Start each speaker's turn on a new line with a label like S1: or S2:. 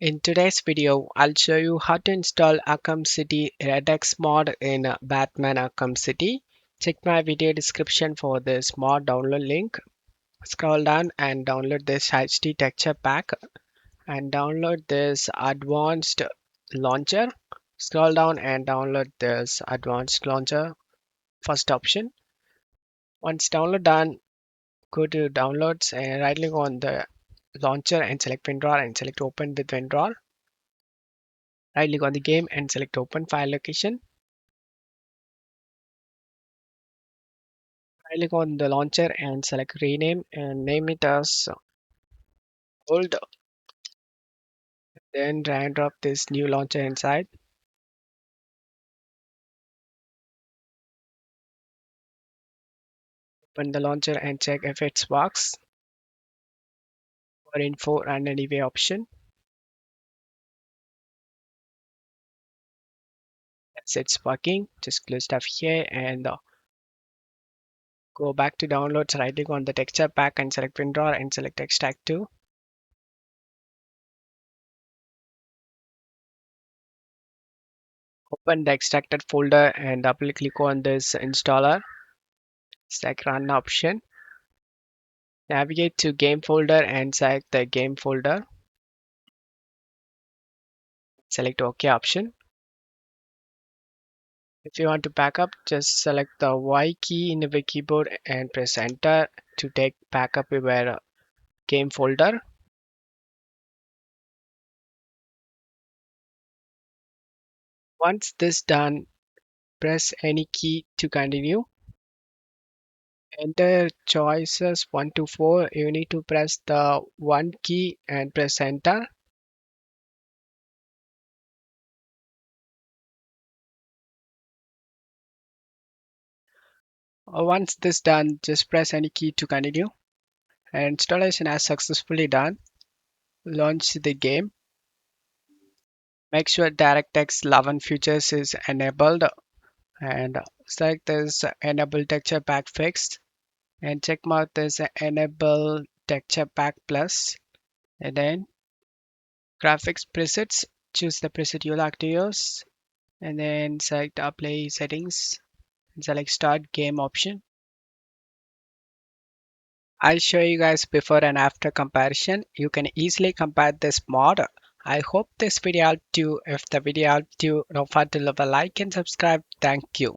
S1: In today's video, I'll show you how to install Arkham City Redux mod in Batman Arkham City. Check my video description for this mod download link. Scroll down and download this HD texture pack and download this advanced launcher. Scroll down and download this advanced launcher, first option. Once download done, go to downloads and right click on the launcher and select WinRAR and select open with WinRAR. Right click on the game and select open file location. Right click on the launcher and select rename and name it as old. Then drag and drop this new launcher inside. Open the launcher and check if it works. For info and anyway option. Yes, it's working. Just close stuff here and go back to downloads. Right click on the texture pack and select WinRAR and select extract to. Open the extracted folder and double click on this installer. Select run option. Navigate to game folder and select the game folder. Select OK option. If you want to backup, just select the Y key in the keyboard and press enter to take backup your game folder. Once this done, press any key to continue. Enter choices 1 to 4. You need to press the 1 key and press enter. Once this done, just press any key to continue. Installation has successfully done. Launch the game. Make sure DirectX 11 features is enabled and select this enable texture pack fixed and check mark this enable texture pack plus and then graphics presets, choose the preset you like to use and then select apply settings and select start game option. I'll show you guys before and after comparison. You can easily compare this mod. I hope this video helped you. If the video helped you, don't forget to leave a like and subscribe. Thank you.